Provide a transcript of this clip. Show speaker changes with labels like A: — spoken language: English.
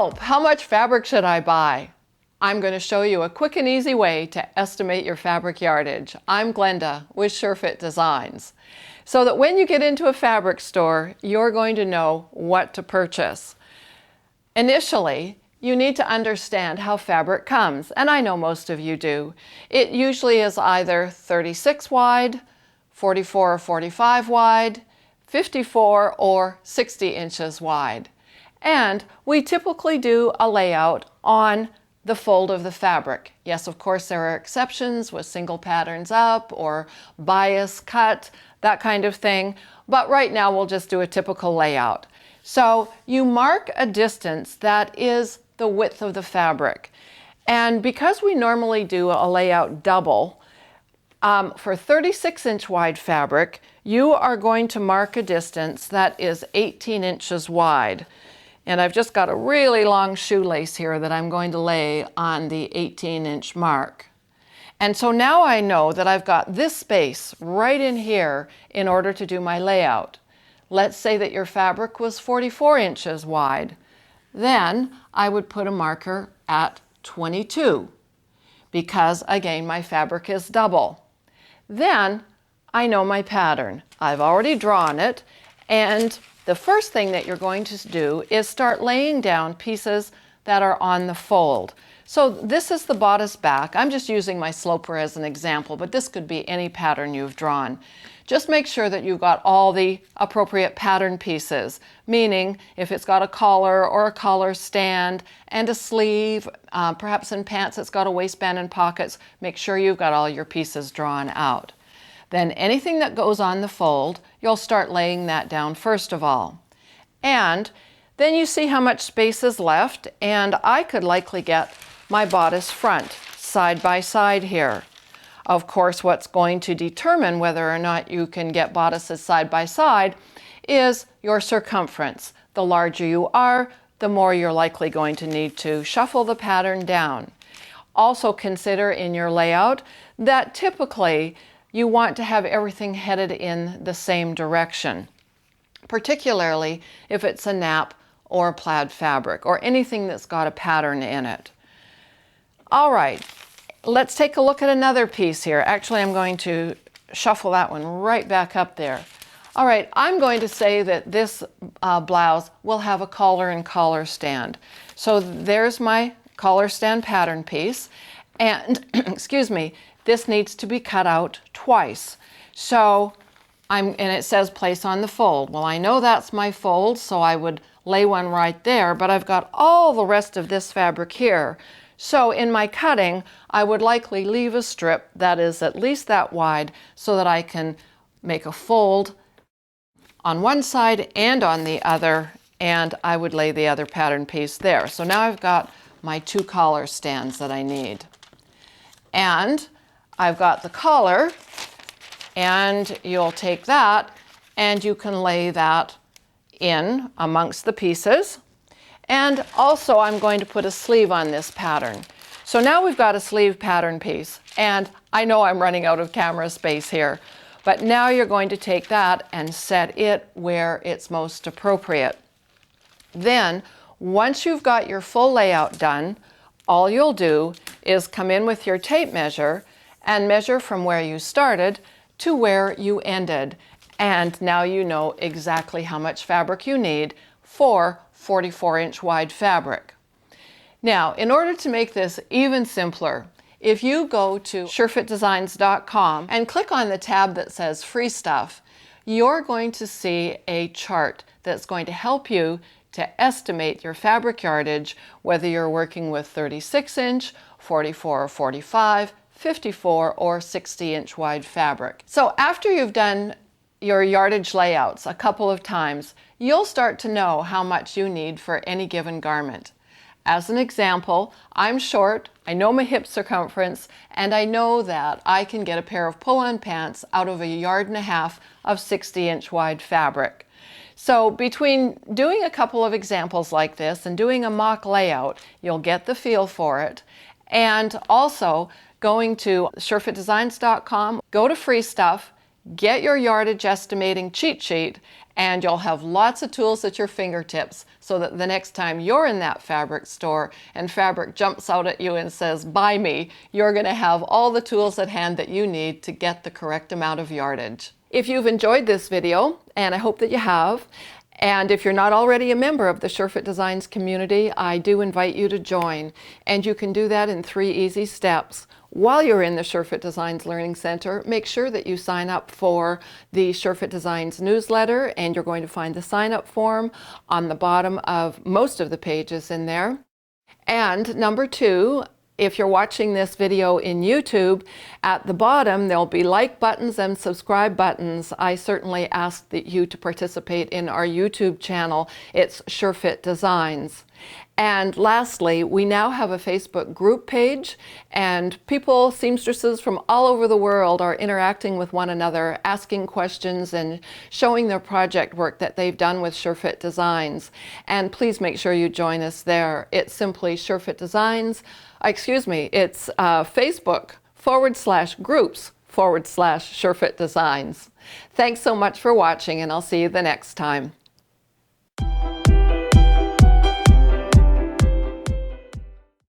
A: Help! How much fabric should I buy? I'm going to show you a quick and easy way to estimate your fabric yardage. I'm Glenda with SureFit Designs. So that when you get into a fabric store, you're going to know what to purchase. Initially, you need to understand how fabric comes, and I know most of you do. It usually is either 36 wide, 44 or 45 wide, 54 or 60 inches wide. And we typically do a layout on the fold of the fabric. Yes, of course, there are exceptions with single patterns up or bias cut, that kind of thing. But right now we'll just do a typical layout. So you mark a distance that is the width of the fabric. And because we normally do a layout double, for 36-inch wide fabric, you are going to mark a distance that is 18 inches wide. And I've just got a really long shoelace here that I'm going to lay on the 18-inch mark. And so now I know that I've got this space right in here in order to do my layout. Let's say that your fabric was 44 inches wide. Then I would put a marker at 22 because, again, my fabric is double. Then I know my pattern. I've already drawn it, and the first thing that you're going to do is start laying down pieces that are on the fold. So this is the bodice back. I'm just using my sloper as an example, but this could be any pattern you've drawn. Just make sure that you've got all the appropriate pattern pieces, meaning if it's got a collar or a collar stand and a sleeve, perhaps in pants it's got a waistband and pockets, make sure you've got all your pieces drawn out. Then anything that goes on the fold, you'll start laying that down first of all. And then you see how much space is left, and I could likely get my bodice front side by side here. Of course, what's going to determine whether or not you can get bodices side by side is your circumference. The larger you are, the more you're likely going to need to shuffle the pattern down. Also consider in your layout that typically you want to have everything headed in the same direction, particularly if it's a nap or a plaid fabric or anything that's got a pattern in it. All right, let's take a look at another piece here. Actually, I'm going to shuffle that one right back up there. All right, I'm going to say that this blouse will have a collar and collar stand. So there's my collar stand pattern piece, and excuse me, this needs to be cut out twice. So and it says place on the fold. Well, I know that's my fold, so I would lay one right there, but I've got all the rest of this fabric here. So in my cutting, I would likely leave a strip that is at least that wide so that I can make a fold on one side and on the other, and I would lay the other pattern piece there. So now I've got my two collar stands that I need. And I've got the collar, and you'll take that and you can lay that in amongst the pieces. And also I'm going to put a sleeve on this pattern. So now we've got a sleeve pattern piece, and I know I'm running out of camera space here, but now you're going to take that and set it where it's most appropriate. Then once you've got your full layout done, all you'll do is come in with your tape measure and measure from where you started to where you ended. And now you know exactly how much fabric you need for 44-inch wide fabric. Now, in order to make this even simpler, if you go to surefitdesigns.com and click on the tab that says Free Stuff, you're going to see a chart that's going to help you to estimate your fabric yardage, whether you're working with 36-inch, 44 or 45, 54 or 60-inch wide fabric. So after you've done your yardage layouts a couple of times, you'll start to know how much you need for any given garment. As an example, I'm short, I know my hip circumference, and I know that I can get a pair of pull-on pants out of 1.5 yards of 60-inch wide fabric. So between doing a couple of examples like this and doing a mock layout, you'll get the feel for it. And also going to surefitdesigns.com, go to Free Stuff, get your yardage estimating cheat sheet, and you'll have lots of tools at your fingertips so that the next time you're in that fabric store and fabric jumps out at you and says, "Buy me," you're going to have all the tools at hand that you need to get the correct amount of yardage. If you've enjoyed this video, and I hope that you have, and if you're not already a member of the Sure-Fit Designs community, I do invite you to join. And you can do that in 3 easy steps. While you're in the Sure-Fit Designs Learning Center, make sure that you sign up for the Sure-Fit Designs newsletter, and you're going to find the sign-up form on the bottom of most of the pages in there. And number 2, if you're watching this video in YouTube, at the bottom there'll be like buttons and subscribe buttons. I certainly ask that you to participate in our YouTube channel. It's Sure-Fit Designs. And lastly, we now have a Facebook group page, and people, seamstresses from all over the world, are interacting with one another, asking questions and showing their project work that they've done with Sure-Fit Designs. And please make sure you join us there. It's simply Sure-Fit Designs, it's Facebook.com/groups/Sure-Fit Designs. Thanks so much for watching, and I'll see you the next time.